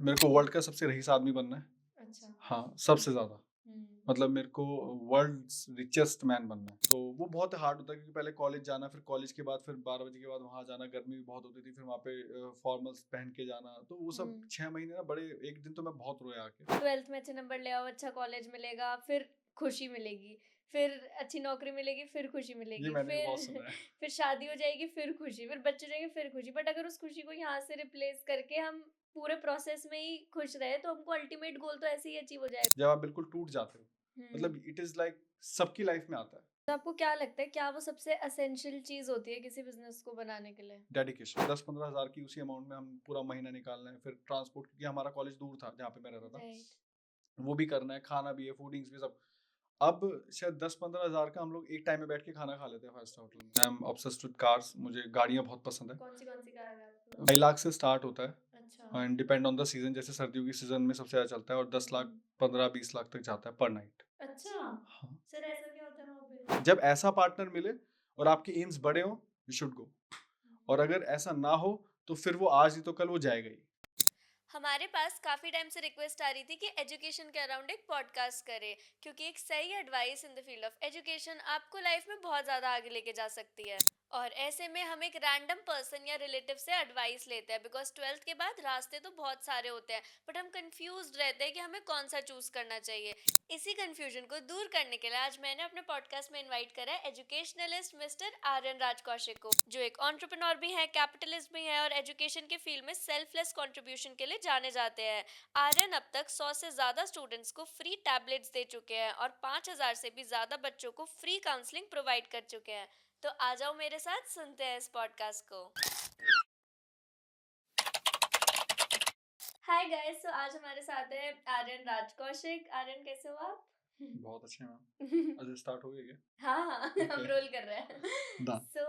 मेरे को वर्ल्ड का सबसे रईस आदमी बनना है। अच्छा। हाँ, सबसे ज़्यादा। हुँ। मतलब मेरे को वर्ल्ड्स रिचेस्ट मैन बनना है। तो वो बहुत हार्ड होता है क्योंकि पहले कॉलेज जाना, फिर कॉलेज के बाद फिर 12 बजे के बाद वहाँ जाना, गर्मी भी बहुत होती थी, फिर वहाँ पे फॉर्मल्स पहन के जाना। तो वो सब हुँ। 6 महीने ना बड़े, एक दिन तो मैं बहुत रोया आके। 12th में अच्छे नंबर ले आओ, अच्छा कॉलेज मिलेगा, फिर खुशी मिलेगी, फिर अच्छी नौकरी मिलेगी, फिर खुशी ये मिलेगी, मैंने भी फिर बहुत सुना है। फिर शादी हो जाएगी, फिर खुशी, फिर बच्चे हो जाएंगे, फिर खुशी। बट अगर उस खुशी को यहाँ से रिप्लेस करके हम पूरे प्रोसेस में ही खुश रहे तो हमको अल्टीमेट गोल तो ऐसे ही अचीव हो जाएगा। जब आप बिल्कुल टूट जाते हो, हुँ। मतलब इट इज़ लाइक सबकी लाइफ में आता है। तो आपको क्या लगता है क्या वो सबसे एसेंशियल चीज़ होती है किसी बिज़नेस को बनाने के लिए? डेडिकेशन 10-15 हज़ार की उसी अमाउंट में हम पूरा महीना निकाल रहे हैं, फिर ट्रांसपोर्ट क्योंकि हमारा कॉलेज दूर था जहाँ पे मैं रहता था। राइट। वो भी करना है, खाना भी है, फूडिंग्स भी सब। अब शायद 10-15 हज़ार का हम लोग एक टाइम में बैठ के खाना खा लेते हैं 5 स्टार होटल में। आई एम ऑब्सेस्ड विद कार्स, मुझे गाड़ियाँ बहुत पसंद है। कौन-सी कार है आपके पास? 2 लाख से स्टार्ट होता है अच्छा। And depend on the season, जैसे सर्दियों की सीज़न में सबसे ज़्यादा चलता है और 10 लाख, हुँ। 15-20 लाख तक जाता है पर नाइट। अच्छा! हाँ, सर ऐसा क्या होता है वहाँ पे? जब ऐसा पार्टनर मिले और आपके एम्स बड़े हों, यू शुड गो। और अगर ऐसा ना हो, तो फिर वो आज नहीं तो कल वो जाएगा ही। हमारे पास काफी टाइम से रिक्वेस्ट आ रही थी कि एजुकेशन के अराउंड एक पॉडकास्ट करें क्योंकि एक सही advice in the field of education आपको लाइफ में बहुत ज्यादा आगे लेके जा सकती है। और ऐसे में हम एक रैंडम पर्सन या रिलेटिव से एडवाइस लेते हैं बिकॉज 12th के बाद रास्ते तो बहुत सारे होते हैं बट हम कंफ्यूज रहते हैं कि हमें कौन सा चूज करना चाहिए। इसी कंफ्यूजन को दूर करने के लिए आज मैंने अपने पॉडकास्ट में इनवाइट करा है एजुकेशनलिस्ट मिस्टर आर्यन राज कौशिक को जो एक एंटरप्रेन्योर भी है, कैपिटलिस्ट भी है और एजुकेशन के फील्ड में सेल्फलेस कंट्रीब्यूशन के लिए जाने जाते हैं। आर्यन अब तक 100 से ज्यादा स्टूडेंट्स को फ्री टैबलेट्स दे चुके हैं और 5000 से भी ज्यादा बच्चों को फ्री काउंसलिंग प्रोवाइड कर चुके हैं। तो आ जाओ मेरे साथ सुनते हैं इस पॉडकास्ट को। हाय गाइस, तो आज हमारे साथ है आर्यन राज कौशिक। आर्यन कैसे हो आप? बहुत अच्छे मैम। अच्छा, स्टार्ट हो गया क्या? हाँ हाँ हम ओके, रोल कर रहे हैं। डन। सो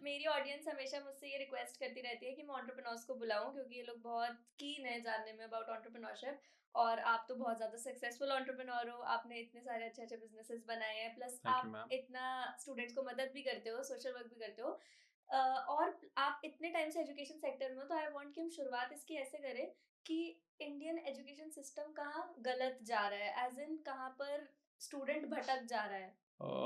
मेरी ऑडियंस हमेशा मुझसे ये रिक्वेस्ट करती रहती है कि मैं एंटरप्रेन्योर्स को बुलाऊं क्योंकि ये लोग बहुत कीन है जानने में अबाउट एंटरप्रेन्योरशिप। और आप तो बहुत ज्यादा सक्सेसफुल एंटरप्रेन्योर हो, आपने इतने सारे अच्छे अच्छे बिजनेसेस बनाए हैं, प्लस थैंक यू आप मैम। इतना स्टूडेंट्स को मदद भी करते हो, सोशल वर्क भी करते हो। और आप इतने टाइम से एजुकेशन सेक्टर में हो तो आई वांट कि हम शुरुआत इसकी ऐसे करें कि इंडियन एजुकेशन सिस्टम कहाँ गलत जा रहा है, एज इन कहाँ पर स्टूडेंट भटक जा रहा है।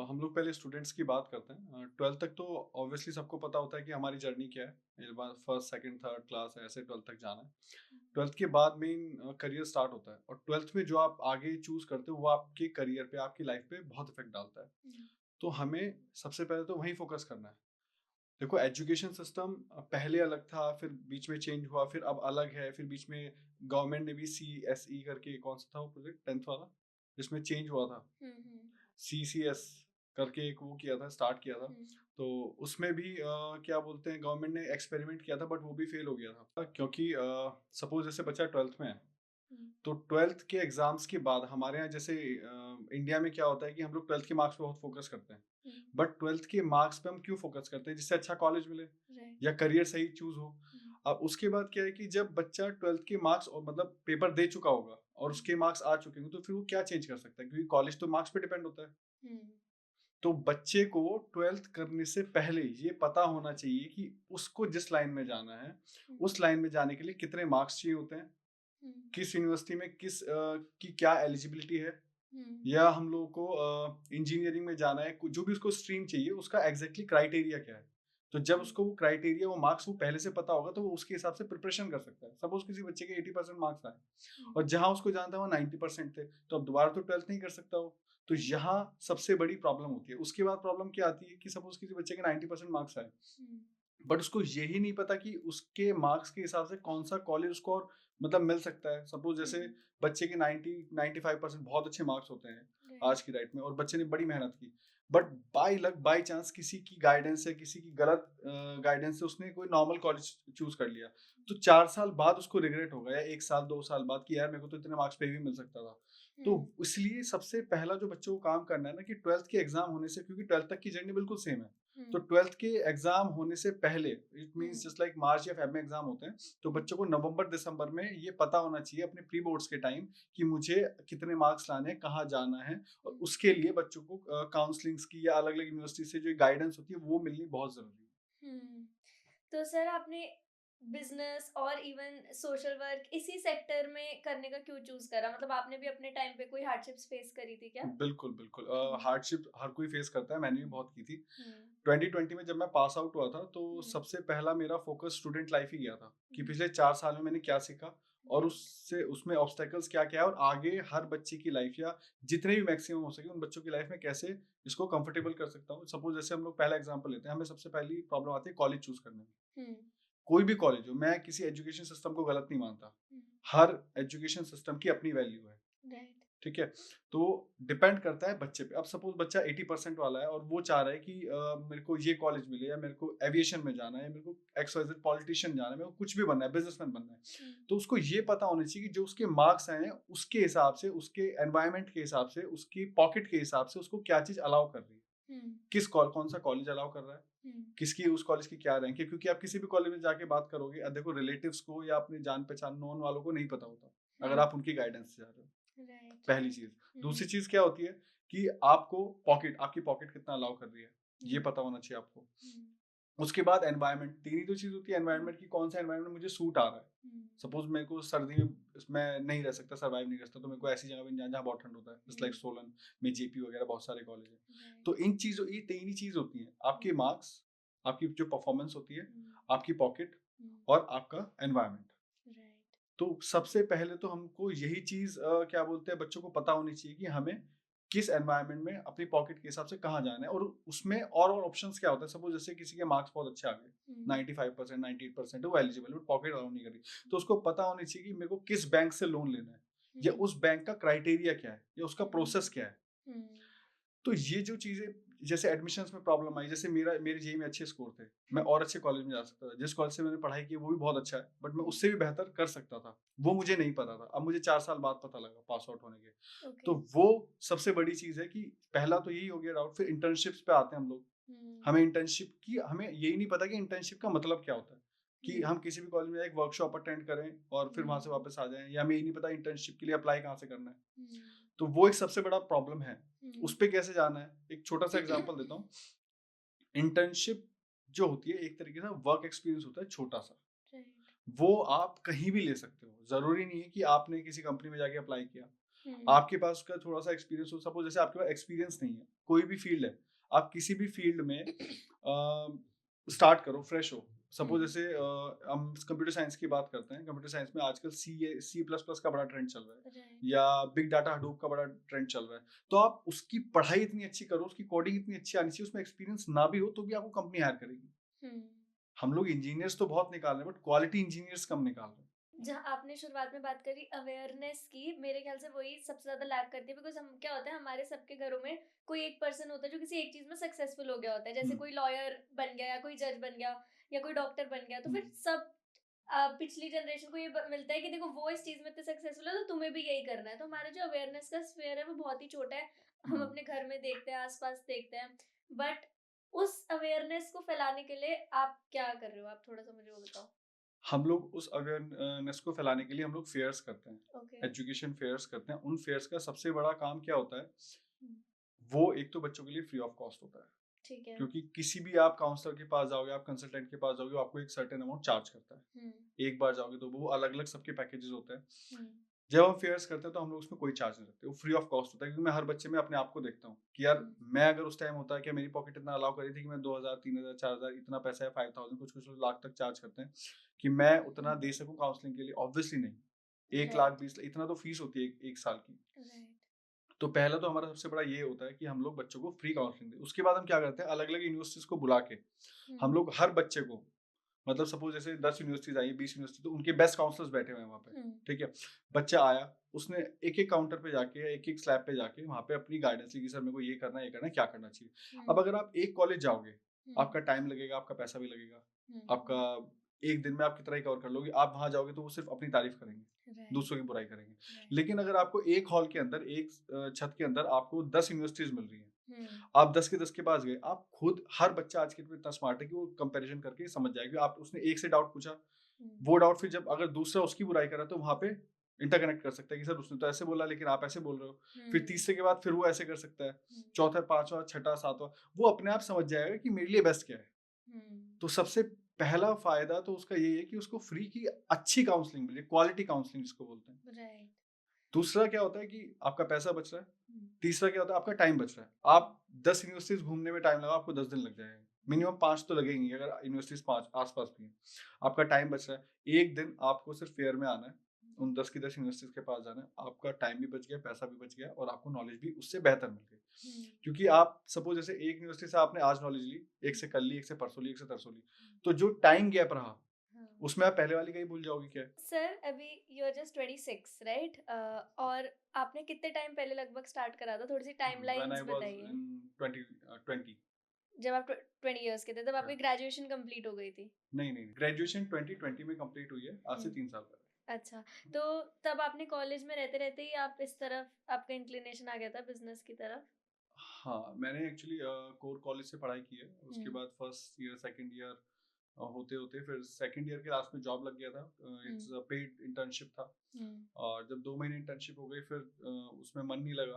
हम लोग पहले स्टूडेंट्स की बात करते हैं। 12th तक तो ऑब्वियसली सबको पता होता है कि हमारी जर्नी क्या है। ये बात फर्स्ट, सेकंड, थर्ड क्लास ऐसे 12th तक जाना है। 12th के बाद मेन करियर स्टार्ट होता है और 12th में जो आप आगे चूज करते हो वो आपके करियर पे, आपकी लाइफ पे बहुत इफेक्ट डालता है। हम्म। तो हमें सबसे पहले तो वहीं फोकस करना है। देखो, एजुकेशन सिस्टम पहले अलग था, फिर बीच में चेंज हुआ, फिर अब अलग है, फिर बीच में गवर्नमेंट ने भी CSE करके, कौन सा था वो प्रोजेक्ट 10th वाला जिसमें चेंज हुआ था, हम्म। CCS करके एक वो किया था, स्टार्ट किया था। हम्म। तो उसमें भी क्या बोलते हैं, गवर्नमेंट ने एक्सपेरिमेंट किया था बट वो भी फेल हो गया था क्योंकि सपोज जैसे बच्चा 12th में है, हम्म। तो 12th के एग्जाम्स के बाद हमारे यहाँ जैसे इंडिया में क्या होता है कि हम लोग 12th के मार्क्स पे बहुत फोकस करते हैं। हम्म। बट 12th के मार्क्स पे हम क्यों फोकस करते हैं? जिससे अच्छा कॉलेज मिले राइट। या करियर सही चूज हो। हम्म। अब उसके बाद क्या है कि जब बच्चा 12th के मार्क्स और मतलब पेपर दे चुका होगा और उसके मार्क्स आ चुके होंगे, तो फिर वो क्या चेंज कर सकता है, क्योंकि कॉलेज तो मार्क्स पे डिपेंड होता है। हम्म। तो बच्चे को 12th करने से पहले ये पता होना चाहिए कि उसको जिस लाइन में जाना है, हम्म। उस लाइन में जाने के लिए कितने मार्क्स चाहिए होते हैं, हम्म। किस यूनिवर्सिटी में की क्या एलिजिबिलिटी है, हम्म। या हम लोगों को इंजीनियरिंग में जाना है, जो भी उसको स्ट्रीम चाहिए उसका एग्जैक्टली क्राइटेरिया क्या है। तो जब उसको वो क्राइटेरिया, वो मार्क्स वो पहले से पता होगा, तो वो उसके हिसाब से प्रिपरेशन कर सकता है। सपोज किसी बच्चे के 80% मार्क्स आए और जहां उसको जाना था वो 90% थे, तो अब दोबारा तो 12th नहीं कर सकता वो। तो यहाँ सबसे बड़ी प्रॉब्लम होती है। उसके बाद प्रॉब्लम क्या आती है कि सपोज किसी बच्चे के 90% मार्क्स आए हम्म। बट उसको यही नहीं पता कि उसके मार्क्स के हिसाब से कौन सा कॉलेज उसको और मतलब मिल सकता है। सपोज जैसे हम्म। बच्चे के 90-95% बहुत अच्छे मार्क्स होते हैं राइट। आज की डेट में और बच्चे ने बड़ी मेहनत की, but by luck by chance किसी की गाइडेंस से, किसी की गलत गाइडेंस से उसने कोई नॉर्मल कॉलेज चूज कर लिया, तो 4 साल बाद उसको रिग्रेट होगा या 1 साल 2 साल बाद कि यार मेरे को तो इतने मार्क्स पे भी मिल सकता था। तो हम्म। इसलिए सबसे पहला जो बच्चों को काम करना है ना कि 12th के एग्जाम होने से, क्योंकि 12th तक की जर्नी बिल्कुल सेम है, तो हम्म। 12th के एग्जाम होने से पहले, it means hmm. Just like March या फेब में एग्जाम होते हैं, तो हम्म। बच्चों को नवंबर दिसंबर में ये पता होना चाहिए अपने प्री बोर्ड्स के टाइम कि मुझे कितने मार्क्स लाने हैं, कहाँ जाना है। और उसके लिए बच्चों को काउंसलिंग्स की या अलग अलग यूनिवर्सिटी से जो गाइडेंस होती है वो मिलनी बहुत जरूरी है। हम्म। तो सर आपने बिजनेस और इवन सोशल वर्क इसी सेक्टर में करने का क्यों चूज करा? मतलब आपने भी अपने टाइम पे कोई हार्डशिप्स फेस करी थी क्या? बिल्कुल, बिल्कुल। हम्म। हार्डशिप हर कोई फेस करता है, मैंने भी हम्म। बहुत की थी। हम्म। 2020 में जब मैं पास आउट हुआ था, तो हम्म। सबसे पहला मेरा फ़ोकस स्टूडेंट लाइफ़ ही गया था कि हम्म। पिछले 4 साल में मैंने क्या सीखा और राइट। उससे उसमें ऑब्स्टैकल्स क्या-क्या है और आगे हर बच्चे की लाइफ़ या जितने भी मैक्सिमम हो सके उन बच्चों की लाइफ़ में कैसे इसको कंफर्टेबल कर सकता हूँ। सपोज़ जैसे हम लोग पहला एग्ज़ाम्पल लेते हैं, हमें सबसे पहली प्रॉब्लम आती है कॉलेज चूज़ करने में। हम्म। कोई भी कॉलेज हो, मैं किसी एजुकेशन सिस्टम को गलत नहीं मानता। हम्म। हर एजुकेशन सिस्टम की अपनी वैल्यू है। राइट। ठीक है? तो डिपेंड करता है बच्चे पे। अब सपोज़ बच्चा 80% वाला है और वो चाह रहा है कि मेरे को ये कॉलेज मिले या मेरे को एविएशन में जाना है या मेरे को एक्स-वाई-ज़ेड पॉलिटिशियन जाना है, मेरे को कुछ भी बनना है, बिज़नेसमैन बनना है। हम्म। तो उसको ये पता होना चाहिए कि जो उसके मार्क्स आए हैं, उसके हिसाब से, उसके एनवायरनमेंट के हिसाब से, उसकी पॉकेट के हिसाब से उसको क्या चीज़ अलाउ कर रही है। हम्म। कौन-सा कॉलेज अलाउ कर रहा है, हम्म। किसकी उस कॉलेज की क्या रैंक है, क्योंकि आप किसी भी कॉलेज में जाके बात करोगे, देखो रिलेटिव्स को या अपने जान-पहचान नोन वालों को नहीं पता होता, अगर हम्म। आप उनकी गाइडेंस से जा रहे हो। राइट। पहली राइट। चीज़। हम्म। दूसरी चीज़ क्या होती है कि आपकी पॉकेट कितना अलाउ कर रही है, ये हम्म। पता होना चाहिए आपको। हम्म। उसके बाद एनवायरनमेंट, 3 ही तो चीज़ होती है हम्म। एनवायरनमेंट की, कौन-सा एनवायरनमेंट मुझे सूट आ रहा है। हम्म। सपोज़ मेरे को सर्दी में मैं नहीं रह सकता, सर्वाइव नहीं कर सकता, तो मेरे को ऐसी जगह पे जाना जहाँ बहुत ठंड होता है, जस्ट लाइक हम्म। सोलन में जेपी वगैरह बहुत सारे कॉलेज हैं। राइट। तो ये 3 ही चीज़ होती हैं, आपके हम्म। मार्क्स, आपकी जो परफॉर्मेंस होती है, हम्म। आपकी पॉकेट हम्म। और आपका एनवायरनमेंट। राइट। तो सबसे पहले तो हमको यही चीज़ क्या बोलते हैं, बच्चों को पता होनी चाहिए कि हमें किस एनवायरनमेंट में अपनी पॉकेट के हिसाब से कहाँ जाना है और उसमें और ऑप्शंस क्या होता है। सपोज़ जैसे किसी के मार्क्स बहुत अच्छे आ गए, हम्म। 95% 98% है, वो एलिजिबल है, बट पॉकेट अलाउ नहीं कर रही। तो उसको पता होनी चाहिए कि मेरे को किस बैंक से लोन लेना है या हम्म। उस बैंक का क्राइटेरिया क्या है या उसका हम्म। प्रोसेस क्या है। हम्म। तो ये जो चीज़ें, जैसे एडमिशन्स में प्रॉब्लम आई, जैसे मेरे जेईई में अच्छे स्कोर थे, मैं हम्म। और अच्छे कॉलेज में जा सकता था। जिस कॉलेज से मैंने पढ़ाई की वो भी बहुत अच्छा है, बट मैं हम्म। उससे भी बेहतर कर सकता था। वो मुझे नहीं पता था। अब मुझे 4 साल बाद पता लगा पास आउट होने के। ओके। तो वो सबसे बड़ी चीज़ है कि पहला तो यही हो गया डाउट। फिर इंटर्नशिप्स पे आते हैं हम लोग। हम्म। हमें यही नहीं पता कि इंटर्नशिप का मतलब क्या होता है। कि हम्म। हम किसी भी कॉलेज में एक वर्कशॉप अटेंड करें और फिर वहाँ से हम्म। वापस आ जाएँ, या हमें ये नहीं पता इंटर्नशिप के लिए अप्लाई कहाँ से करना है। हम्म। तो वो एक सबसे बड़ा प्रॉब्लम है। हम्म। उस पे कैसे जाना है? एक छोटा-सा एग्ज़ाम्पल देता हूँ। इंटर्नशिप जो होती है, एक तरीके से वर्क एक्सपीरियंस होता है छोटा-सा। राइट। वो आप कहीं भी ले सकते हो। ज़रूरी नहीं है कि आपने किसी कंपनी में जाके अप्लाई किया। हम्म। आपके पास उसका थोड़ा-सा एक्सपीरियंस हो। सपोज़ जैसे आपके पास एक्सपीरियंस नहीं है, कोई भी फ़ील्ड है, आप किसी भी फ़ील्ड में स्टार्ट करो, फ्रेश हो। सपोज़ हम्म। जैसे हम कंप्यूटर साइंस की बात करते हैं। कंप्यूटर साइंस में आजकल सी प्लस प्लस का बड़ा ट्रेंड चल रहा है, राइट। या बिग डाटा हडूप का बड़ा ट्रेंड चल रहा है। तो आप उसकी पढ़ाई इतनी अच्छी करो, उसकी कोडिंग इतनी अच्छी आनी चाहिए, उसमें एक्सपीरियंस ना भी हो तो भी आपको कंपनी हायर करेगी। हम्म। हम लोग इंजीनियर्स तो बहुत निकाल रहे हैं, बट क्वालिटी इंजीनियर्स कम निकाल रहे हैं। जहाँ आपने शुरुआत में बात करी अवेयरनेस की, मेरे ख्याल से वही सबसे ज्यादा लैक करती है। बिकॉज हम क्या होता है, हमारे सबके घरों में कोई एक पर्सन होता है जो किसी एक चीज में सक्सेसफुल हो गया होता है। जैसे हुँ, कोई लॉयर बन गया या कोई जज बन गया या कोई डॉक्टर बन गया, तो हुँ, फिर सब पिछली जनरेशन को ये मिलता है कि देखो वो इस चीज में इतने सक्सेसफुल है तो तुम्हें भी यही करना है। तो हमारा जो अवेयरनेस का स्फीयर है वो बहुत ही छोटा है। हम हुँ। अपने घर में देखते हैं, आसपास देखते हैं, बट उस अवेयरनेस को फैलाने के लिए आप क्या कर रहे हो? आप थोड़ा सा मुझे वो बताओ। हम लोग उस अवेयरनेस को फैलाने के लिए हम लोग फेयर्स करते हैं, ओके। एजुकेशन फेयर्स करते हैं। उन फेयर्स का सबसे बड़ा काम क्या होता है, हम्म। वो एक तो बच्चों के लिए फ्री ऑफ कॉस्ट होता है। ठीक है। क्योंकि किसी भी आप काउंसलर के पास जाओगे, आप कंसल्टेंट के पास जाओगे, वो आपको एक सर्टेन अमाउंट चार्ज करता है। हुँ। एक बार जाओगे तो वो अलग-अलग सबके पैकेजेस होते हैं। हुँ। जब हम फेयर्स करते हैं तो हम लोग उसमें कोई चार्ज नहीं रखते, वो फ्री ऑफ कॉस्ट होता है। क्योंकि मैं हर बच्चे में अपने आप को देखता हूँ कि यार, हुँ। मैं अगर उस टाइम होता है कि मेरी पॉकेट इतना अलाउ करी थी कि मैं 2000 3000 4000 इतना पैसा है, 5000 कुछ-कुछ लोग लाख तक चार्ज करते हैं कि मैं उतना दे सकूँ काउंसलिंग के लिए। ऑब्वियसली नहीं। 1 लाख राइट। 20 इतना तो फीस होती है 1 साल की। राइट। तो पहला तो हमारा सबसे बड़ा ये होता है कि हम लोग बच्चों को फ्री काउंसलिंग दें। उसके बाद हम क्या करते हैं, अलग-अलग यूनिवर्सिटीज़ को बुला के हुँ। हम लोग हर बच्चे को, मतलब सपोज़ जैसे 10 यूनिवर्सिटीज़ आई हैं, 20 यूनिवर्सिटी, तो उनके बेस्ट काउंसलर्स बैठे हुए हैं वहाँ पे, हुँ। ठीक है? बच्चा आया, उसने एक-एक काउंटर पे जाके या एक-एक स्लैब पे जाके वहाँ पे अपनी गाइडेंस ली कि सर मेरे को ये करना है, क्या करना चाहिए? हुँ। अब अगर आप एक कॉलेज जाओगे, हुँ। आपका टाइम लगेगा, आपका पैसा भी लगेगा, हुँ। आपका एक दिन में आप कितना ही कवर कर लोगे। आप वहाँ जाओगे तो वो सिर्फ़ अपनी तारीफ़ करेंगे, राइट। दूसरों की बुराई करेंगे। राइट। लेकिन अगर आपको एक हॉल के अंदर, एक छत के अंदर आपको 10 यूनिवर्सिटीज़ मिल रही हैं, हुँ। आप 10 के 10 के पास गए, आप खुद, हर बच्चा आज के डेट में इतना स्मार्ट है कि वो कंपैरिज़न करके समझ जाएगा कि आप, उसने एक से डाउट पूछा, हुँ। वो डाउट फिर जब अगर दूसरा उसकी बुराई कर रहा है तो वहाँ पे इंटरकनेक्ट कर सकता है कि सर उसने तो ऐसे बोला लेकिन आप ऐसे बोल रहे हो। फिर हुँ। तीसरे के बाद फिर वो ऐसे कर सकता है। हुँ। चौथा, पाँचवाँ, छठा, सातवाँ, वो अपने आप समझ जाएगा कि मेरे लिए बेस्ट क्या है। हुँ। तो सबसे पहला फायदा तो उसका यही है कि उसको फ्री की अच्छी काउंसलिंग मिले, क्वालिटी काउंसलिंग जिसको बोलते हैं। राइट। दूसरा क्या होता है कि आपका पैसा बच रहा है। हम्म। तीसरा क्या होता है, आपका टाइम बच रहा है। आप 10 यूनिवर्सिटीज घूमने में टाइम लगा, आपको 10 दिन लग जाएगा। मिनिमम 5 तो लगेंगी अगर यूनिवर्सिटीज 5 आसपास भी हैं। आपका टाइम बच रहा है। एक दिन आपको सिर्फ फेयर में आना है, उन 10 की 10 यूनिवर्सिटीज के पास जाना है। आपका टाइम भी बच गया, पैसा भी बच गया और आपको नॉलेज भी उससे बेहतर मिल गई। हम्म। क्योंकि आप सपोज जैसे एक यूनिवर्सिटी से आपने आज नॉलेज ली, एक से कल ली, एक से परसों ली, एक से तरसों ली, तो जो टाइम गैप रहा हाँ। उसमें आप पहले वाली का ही भूल जाओगे क्या है। सर अभी यू आर जस्ट 26 राइट, और आपने कितने टाइम पहले लगभग स्टार्ट करा था, थोड़ी सी When I टाइमलाइंस was बताइए। in 20, जब आप 20 इयर्स के थे तब आपकी हाँ। ग्रेजुएशन कंप्लीट हो गई थी। नहीं, ग्रेजुएशन 2020 में कंप्लीट हुई है, आज से हम्म। 3 साल पहले। अच्छा, तो तब आपने कॉलेज में रहते रहते ही आप इस तरफ आपका इंक्लिनेशन आ गया था बिजनेस की तरफ। हाँ, मैंने एक्चुअली कोर कॉलेज से पढ़ाई की है। उसके हम्म। बाद फर्स्ट ईयर, सेकंड ईयर होते-होते फिर सेकंड ईयर के लास्ट में जॉब लग गया था। It's hmm. A paid internship था। हम्म। और जब 2 महीने इंटर्नशिप हो गई फिर उसमें मन नहीं लगा।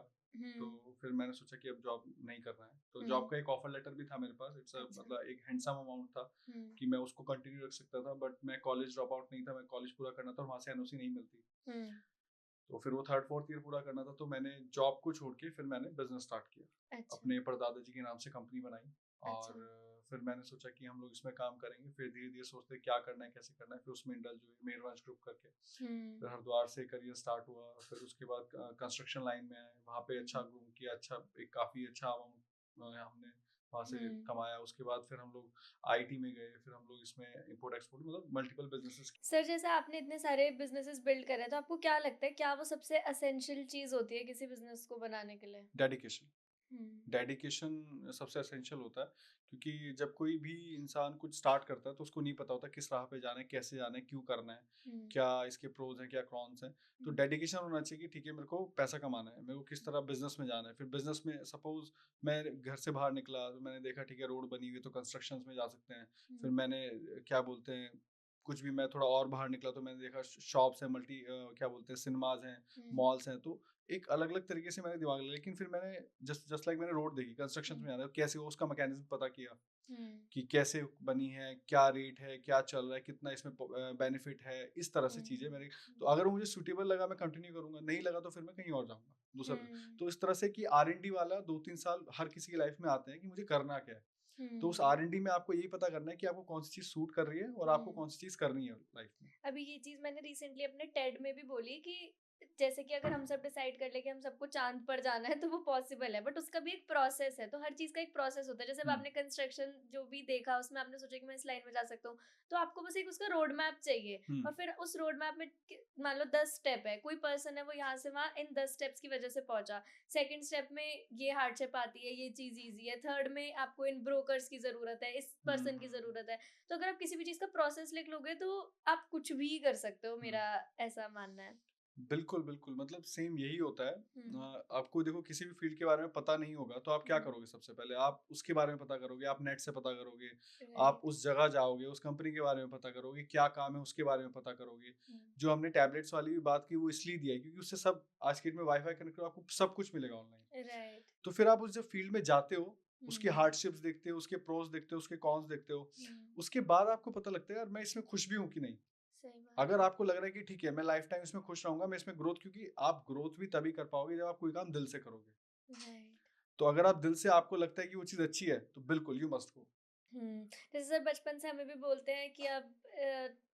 तो हम्म। फिर मैंने सोचा कि अब जॉब नहीं करना है। तो जॉब हम्म। का एक ऑफर लेटर भी था मेरे पास। इट्स अ अच्छा। मतलब एक हैंडसम अमाउंट था हम्म। कि मैं उसको कंटिन्यू रख सकता था, बट मैं कॉलेज ड्रॉप आउट नहीं था, मैं कॉलेज पूरा करना था और वहाँ से एनओसी नहीं मिलती। हम्म। तो फिर वो थर्ड फोर्थ ईयर पूरा करना था, तो मैंने जॉब को छोड़ के फिर मैंने बिजनेस स्टार्ट किया। अच्छा। अपने परदादा जी के नाम से कंपनी बनाई। अच्छा। और फिर मैंने सोचा कि हम लोग इसमें काम करेंगे। फिर धीरे धीरे सोचते क्या करना है, कैसे करना है। फिर उसमें इंडल्ज हुए मेरवांश ग्रुप करके। हम्म। फिर हरिद्वार से करियर स्टार्ट हुआ। फिर उसके बाद कंस्ट्रक्शन लाइन में आए, वहाँ पे अच्छा हम्म। ग्रो किया। अच्छा एक काफ़ी अच्छा अमाउंट हमने वहाँ से हम्म। कमाया। उसके बाद फिर हम लोग आईटी में गए। फिर हम लोग इसमें इंपोर्ट एक्सपोर्ट मतलब मल्टीपल बिजनेसेस। सर जैसे आपने इतने सारे बिजनेसेस बिल्ड करे तो आपको क्या लगता है क्या वो सबसे असेंशियल चीज होती है किसी बिजनेस को बनाने के लिए? डेडिकेशन। हम्म। डेडिकेशन सबसे एसेंशियल होता है। क्योंकि जब कोई भी इंसान कुछ स्टार्ट करता है तो उसको नहीं पता होता किस राह पे जाना है, कैसे जाना है, क्यों करना है, हम्म। क्या इसके प्रोज हैं, क्या कॉन्स हैं। तो हम्म। डेडिकेशन होना चाहिए कि ठीक है मेरे को पैसा कमाना है, मेरे को किस तरह बिजनेस में जाना है। फिर बिजनेस में सपोज मैं घर से बाहर निकला तो मैंने देखा ठीक है रोड बनी हुई है तो कंस्ट्रक्शन में जा सकते हैं। फिर हम्म। मैंने क्या बोलते हैं कुछ भी मैं थोड़ा और बाहर निकला तो मैंने देखा शॉप्स हैं, क्या बोलते हैं सिनेमाज हैं, हम्म। मॉल्स हैं। तो एक अलग अलग तरीके से मैंने दिमाग लगाया। लेकिन फिर मैंने जस्ट जस्ट लाइक मैंने रोड देखी कंस्ट्रक्शन हम्म। में जाना है, कैसे वो उसका मैकेनिज्म पता किया हम्म। कि कैसे बनी है, क्या रेट है, क्या चल रहा है, कितना इसमें बेनिफिट है, इस तरह से चीज़ें मेरे। तो हम्म। अगर वो मुझे सूटेबल लगा मैं कंटिन्यू करूंगा, नहीं लगा तो फिर मैं कहीं और जाऊंगा दूसरा। हम्म। तो इस तरह से कि R&D वाला 2-3 साल हर किसी की लाइफ में आते हैं कि मुझे करना क्या है। तो उस हम्म। R&D में आपको यही पता करना है कि आपको कौन सी चीज़ सूट कर रही है और आपको हम्म। कौन सी चीज़ करनी है लाइफ में। अभी ये चीज मैंने रिसेंटली अपने टेड में भी बोली कि जैसे कि अगर हम सब डिसाइड कर ले कि हम सबको चांद पर जाना है तो वो पॉसिबल है, बट उसका भी एक प्रोसेस है। तो हर चीज का एक प्रोसेस होता है। जैसे अब हम्म आपने कंस्ट्रक्शन जो भी देखा उसमें आपने सोचा कि मैं इस लाइन में जा सकता हूँ, तो आपको बस एक उसका रोड मैप चाहिए। हम्म और फिर उस रोड मैप में मान लो 10 स्टेप है, कोई पर्सन है वो यहाँ से वहाँ इन 10 स्टेप्स की वजह से पहुंचा। सेकंड स्टेप में ये हार्डशिप आती है, ये चीज इजी है। थर्ड में आपको इन ब्रोकर्स की जरूरत है, इस पर्सन की हम्म जरूरत है। तो अगर आप किसी भी चीज का प्रोसेस लिख लोगे तो आप कुछ भी कर सकते हो, हम्म मेरा ऐसा मानना है। बिल्कुल, बिल्कुल, मतलब सेम यही होता है। हम्म। आपको देखो किसी भी फ़ील्ड के बारे में पता नहीं होगा, तो आप क्या हम्म। करोगे सबसे पहले? आप उसके बारे में पता करोगे, आप नेट से पता करोगे, आप राइट। उस जगह जाओगे, उस कंपनी के बारे में पता करोगे, क्या काम है उसके बारे में पता करोगे। हम्म। जो हमने टैबलेट्स वाली भी बात की वो इसलिए दिया है क्योंकि उससे सब आज की डेट में वाई-फाई कनेक्ट करो आपको सब कुछ मिलेगा ऑनलाइन। राइट। तो फिर आप उस जब फ़ील्ड में जाते हो, उसकी हम्म। हार्डशिप्स देखते हो, उसके प्रोस देखते हो, उसके कॉन्स देखते हो, हम्म। उसके बाद आपको पता लगता है यार मैं इसमें खुश भी हूँ कि नहीं। सही बात अगर है। आपको लग रहा है कि ठीक है मैं लाइफ टाइम इसमें खुश रहूंगा, मैं इसमें ग्रोथ, क्योंकि आप ग्रोथ भी तभी कर पाओगे जब आप कोई काम दिल से करोगे। राइट। तो अगर आप दिल से आपको लगता है कि वो चीज अच्छी है तो बिल्कुल यू मस्ट गो। जैसे सर बचपन से हमें भी बोलते हैं कि अब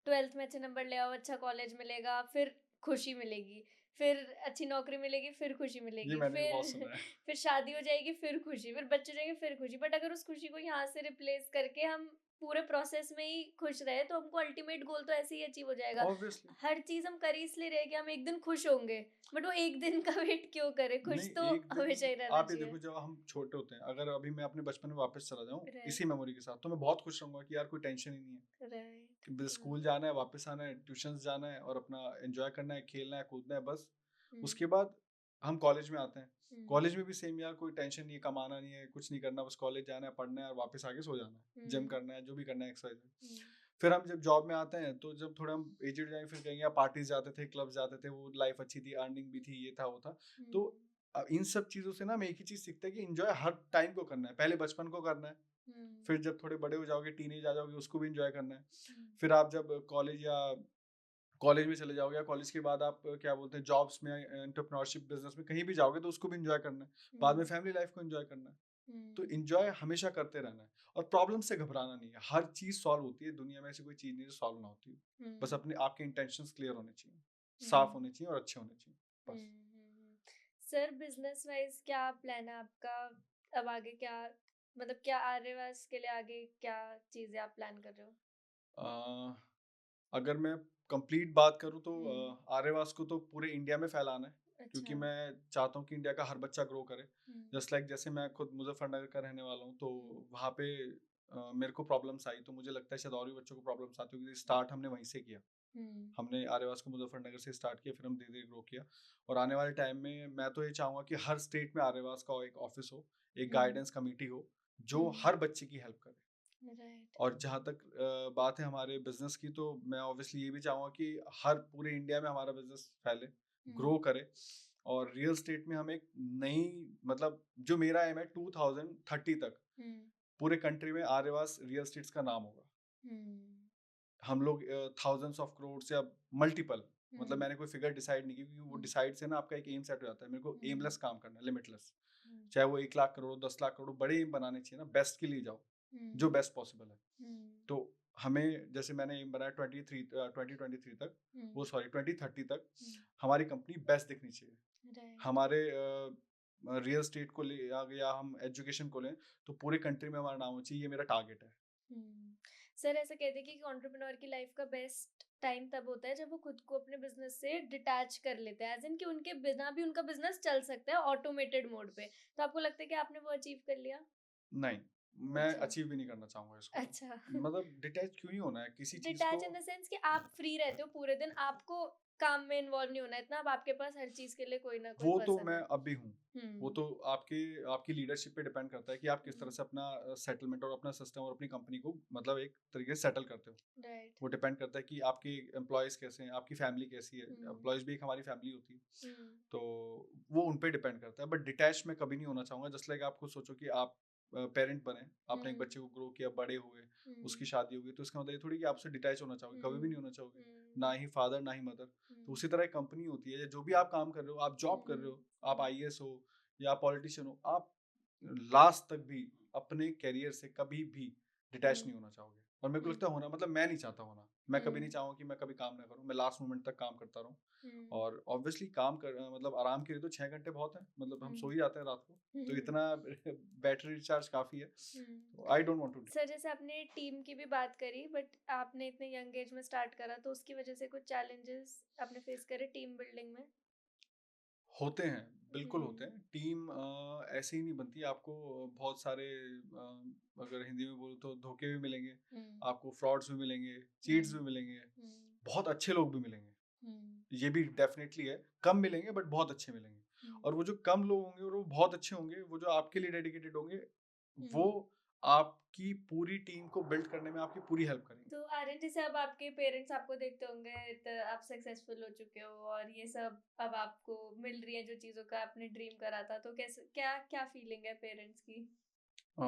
12th में अच्छे नंबर ले आओ, अच्छा कॉलेज मिलेगा, फिर खुशी मिलेगी, फिर अच्छी नौकरी मिलेगी, फिर खुशी ये मिलेगी, मैंने भी बहुत फिर सुना है। फिर शादी हो जाएगी, फिर खुशी, फिर बच्चे हो जाएंगे, फिर खुशी। बट अगर उस खुशी को यहाँ से रिप्लेस करके हम पूरे प्रोसेस में ही खुश रहे तो हमको अल्टीमेट गोल तो ऐसे ही अचीव हो जाएगा। ऑब्वियसली। हर चीज हम कर ही इसलिए रहे कि हम एक दिन खुश होंगे, बट वो एक दिन का वेट क्यों करें, खुश नहीं, तो एक दिन हमेशा ही रहना आप ये चाहिए। देखो जब हम छोटे होते हैं, अगर अभी मैं अपने बचपन में वापस चला जाऊं राइट। इसी मेमोरी के साथ तो मैं बहुत खुश रहूंगा कि यार कोई टेंशन ही नहीं है। राइट। कि बस स्कूल जाना है, वापस आना है, ट्यूशन जाना है और अपना एंजॉय करना है, खेलना है, कूदना है बस। उसके बाद हम कॉलेज में आते हैं। कॉलेज में भी सेम यार, कोई टेंशन नहीं है, कमाना नहीं है, कुछ नहीं करना, बस कॉलेज जाना है, पढ़ना है और वापस आके सो जाना है, जिम करना है, जो भी करना है, एक्सरसाइज। फिर हम जब जॉब में आते हैं तो जब थोड़े हम एजेड जाएंगे फिर कहेंगे यार पार्टीज जाते थे, क्लब्स जाते थे, वो लाइफ अच्छी थी, अर्निंग भी थी, ये था वो था। तो इन सब चीज़ों से ना हम एक ही चीज़ सीखते हैं कि एन्जॉय हर टाइम को करना है। पहले बचपन को करना है, हुँ, फिर जब थोड़े बड़े हो जाओगे, टीनेज आ जाओगे, उसको भी एन्जॉय करना है। हुँ, फिर आप जब कॉलेज में चले जाओगे या कॉलेज के बाद आप क्या बोलते हैं जॉब्स में, एंटरप्रेन्योरशिप बिज़नेस में कहीं भी जाओगे तो उसको भी एन्जॉय करना है। बाद में हुँ, फैमिली लाइफ़ को एन्जॉय करना है। तो हुँ, एन्जॉय हमेशा करते रहना है और प्रॉब्लम से घबराना नहीं है। हर चीज़ सॉल्व होती है, दुनिया में ऐसी कोई चीज़ नहीं है जो सॉल्व ना होती हो। बस हुँ, अपने आपके इंटेंशंस क्लियर होने चाहिए, साफ हुँ, होने चाहिए और अच्छे होने चाहिए, हुँ, बस। हुँ। सर बिज़नेस वाइज़ क्या प्लान है आपका? अब आगे क्या मतलब क्या आर्यवास के लिए आगे क्या चीज़ें आप प्लान कर रहे हो? अ, अगर मैं कंप्लीट बात करूँ तो हुँ, आर्यवास को तो पूरे इंडिया में फैलाना है, अच्छा। क्योंकि मैं चाहता हूँ कि इंडिया का हर बच्चा ग्रो करे। हुँ, जस्ट लाइक जैसे मैं खुद मुज़फ्फरनगर का रहने वाला हूँ, तो हुँ, वहाँ पे मेरे को प्रॉब्लम्स आई, तो मुझे लगता है शायद और भी बच्चों को प्रॉब्लम्स आती होंगी। हुँ, स्टार्ट हमने वहीं से किया। हुँ, हमने आर्यवास को मुज़फ्फरनगर से स्टार्ट किया, फिर हम धीरे-धीरे ग्रो किया और आने वाले टाइम में मैं तो ये चाहूँगा कि हर स्टेट में आर्यवास का एक ऑफ़िस हो, एक हुँ, गाइडेंस कमिटी हो, जो हुँ, हर बच्चे की हेल्प करे। राइट। और जहाँ तक बात है हमारे बिज़नेस की, तो मैं ऑब्वियसली ये भी चाहूँगा कि हर पूरे इंडिया में हमारा बिज़नेस फैले, हुँ, ग्रो करे और रियल एस्टेट में हम एक नई, मतलब जो मेरा एम है 2030 तक हुँ, पूरे कंट्री में आर्यवास रियल एस्टेट्स का नाम होगा। हुँ, हम लोग थाउज़ेंड्स ऑफ करोड़ या मल्टीपल, मतलब हुँ, मैंने कोई फिगर डिसाइड नहीं की, क्योंकि वो हुँ, डिसाइड से ना आपका एक एम सेट हो जाता है। मेरे को हुँ, एमलेस काम करना है, लिमिटलेस। हुँ, चाहे वो 1 लाख करोड़, 10 लाख करोड़, बड़े एम बनाने चाहिए ना, बेस्ट के लिए जाओ, जो हुँ, बेस्ट पॉसिबल है। हुँ, तो हमें, जैसे मैंने एम बनाया 2023 तक, हुँ, वो सॉरी 2030 तक हुँ, हमारी कंपनी बेस्ट दिखनी चाहिए। राइट। हमारे रियल एस्टेट को ले या हम एजुकेशन को लें, तो पूरे कंट्री में हमारा नाम होना चाहिए, ये मेरा टारगेट है। हुँ। सर ऐसा कहते हैं कि एंटरप्रेन्योर की लाइफ का बेस्ट टाइम तब होता है जब वो खुद को अपने बिज़नेस से डिटैच कर लेते हैं, ऐज़ इन कि उनके बिना भी उनका बिज़नेस चल सकता है ऑटोमेटेड मोड पे। तो आपको लगता है कि आपने वो अचीव कर लिया? नहीं, मैं अच्छा, अचीव भी नहीं करना चाहूँगा इसको तो। अच्छा। मतलब डिटैच क्यों ही होना है किसी चीज़ को। डिटैच इन द सेंस कि आप फ्री रहते हो पूरे दिन, आपको काम में इन्वॉल्व नहीं होना है इतना, अब आपके पास हर चीज़ के लिए कोई ना कोई वो तो पर्सन मैं है। अब भी हूँ। वो हुँ, तो आपके आपकी लीडरशिप पे डिपेंड करता है कि आप किस तरह हुँ, से अपना सेटलमेंट और अपना सिस्टम और अपनी कंपनी को, मतलब एक तरीके से सेटल करते हो। राइट। वो डिपेंड करता है कि आपके एम्प्लॉइज़ कैसे हैं, आपकी फैमिली कैसी है। हुँ, एम्प्लॉइज़ भी एक हमारी फैमिली होती है। हुँ, तो वो उन पे डिपेंड करता है, बट डिटैच मैं कभी नहीं होना चाहूँगा। जस्ट लाइक आप खुद सोचो कि आप पेरेंट बने, आपने एक हुँ, बच्चे को ग्रो किया, बड़े हुए, उसकी हुँ, शादी हो गई, तो इसका मतलब ये थोड़ी कि आप उससे डिटैच होना चाहोगे, कभी भी नहीं हुँ, होना चाहोगे। ना हुँ, ही फादर, ना ही मदर। तो हुँ, उसी तरह एक कंपनी होती है, जो भी आप काम कर रहे हो, आप जॉब कर रहे हुँ, हो, आप हुँ, आईएएस हो या आप पॉलिटिशियन हो, आप लास्ट तक भी अपने करियर से कभी भी डिटैच हुँ, नहीं होना चाहोगे। और मेरे को हुँ, लगता है होना, मतलब मैं नहीं चाहता होना। मैं कभी नहीं हुँ, चाहूँगा कि मैं कभी काम ना करूँ, मैं लास्ट मोमेंट तक काम करता रहूँ। हुँ, और ऑब्वियसली काम कर मतलब आराम के लिए तो 6 घंटे बहुत है, मतलब हम हुँ, सो ही जाते हैं रात को, तो हुँ, इतना बैटरी रिचार्ज काफ़ी है, हुँ। तो I don't want to. Sir जैसे आपने टीम की भी बात करी बट आपने इतने यंग एज में स्टार्ट करा तो उसकी वजह से कुछ चैलेंजेस आपने फेस करे टीम बिल्डिंग में? होते हैं, बिल्कुल होते हुँ, हैं। टीम ऐसे ही नहीं बनती, आपको बहुत सारे अगर हिंदी में बोलूँ तो धोखे भी मिलेंगे, हुँ, आपको फ्रॉड्स भी मिलेंगे, चीट्स भी हुँ, मिलेंगे, हुँ, बहुत अच्छे लोग भी मिलेंगे। हुँ, ये भी डेफ़िनेटली है, कम मिलेंगे बट बहुत अच्छे मिलेंगे। हुँ, और वो जो कम लोग होंगे और वो बहुत अच्छे होंगे, वो जो आपके लिए डेडिकेटेड होंगे, हुँ। वो आपकी पूरी टीम को बिल्ड करने में आपकी पूरी हेल्प करेंगे। तो आर्यन जैसे अब आपके पेरेंट्स आपको देखते होंगे आप सक्सेसफुल हो चुके हो और ये सब अब आपको मिल रही है जो चीज़ों का आपने ड्रीम करा था तो कैसे क्या क्या फीलिंग है पेरेंट्स की? अ,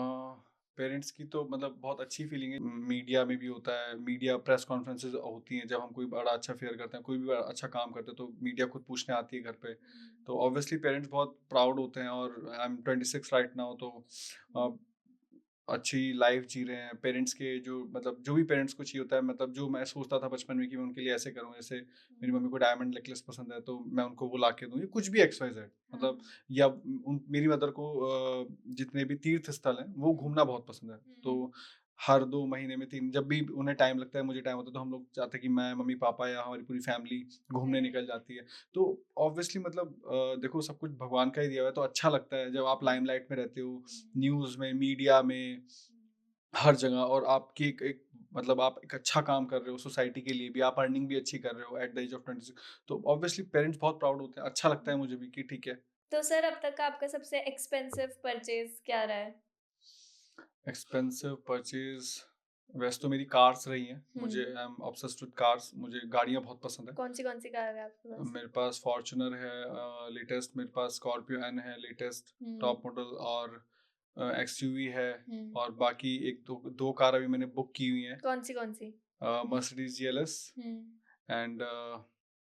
पेरेंट्स की तो मतलब बहुत अच्छी फीलिंग है। मीडिया में भी होता है, मीडिया प्रेस कॉन्फ्रेंसेज़ होती हैं, जब हम कोई बड़ा अच्छा फेयर करते हैं, कोई भी बड़ा अच्छा काम करते हैं, तो मीडिया खुद पूछने आती है घर पे। हुँ, तो ऑब्वियसली पेरेंट्स बहुत प्राउड होते हैं और आई एम 26 राइट नाउ, तो अ, हुँ, अच्छी लाइफ जी रहे हैं। पेरेंट्स के जो, मतलब जो भी पेरेंट्स को चाहिए होता है, मतलब जो मैं सोचता था बचपन में कि मैं उनके लिए ऐसे करूँ, जैसे मेरी हुँ, मम्मी को डायमंड नेकलेस पसंद है, तो मैं उनको वो ला के दूँ, या कुछ भी एक्स वाई जेड, हाँ, मतलब, या मेरी मदर को जितने भी तीर्थ स्थल हैं वो हुँ, घूमना बहुत पसंद है। तो हुँ, हर 2 महीने में 3, जब भी उन्हें टाइम लगता है, मुझे टाइम होता है, तो हम लोग चाहते हैं कि मैं, मम्मी पापा या हमारी पूरी फैमिली घूमने निकल राइट, जाती है। तो ऑब्वियसली मतलब देखो, सब कुछ भगवान का ही दिया हुआ है, तो अच्छा लगता है जब आप हुँ, लाइमलाइट में रहते हो, हुँ, न्यूज़ में, मीडिया में, हुँ, हर जगह, और आपकी एक मतलब आप एक अच्छा काम कर रहे हो सोसाइटी के लिए भी, आप अर्निंग भी अच्छी कर रहे हो एट द एज ऑफ 26, तो ऑब्वियसली पेरेंट्स बहुत प्राउड होते हैं। अच्छा लगता है हुँ। मुझे भी कि ठीक है। तो सर अब तक का आपका सबसे एक्सपेंसिव परचेज़ क्या रहा है? एक्सपेंसिव परचेज़ वैसे तो मेरी कार्स रही हैं, मुझे हम्म। I am obsessed with cars, मुझे गाड़ियाँ बहुत पसंद है। कौन सी कार है आपके पास? मेरे पास फॉर्च्यूनर है लेटेस्ट, मेरे पास स्कॉर्पियो एन है लेटेस्ट हम्म। टॉप मॉडल, और एक्सयूवी है, हम्म। और बाकी एक दो दो कार अभी मैंने बुक की हुई हैं, कौन सी? मर्सिडीज जीएलएस हम्म। एंड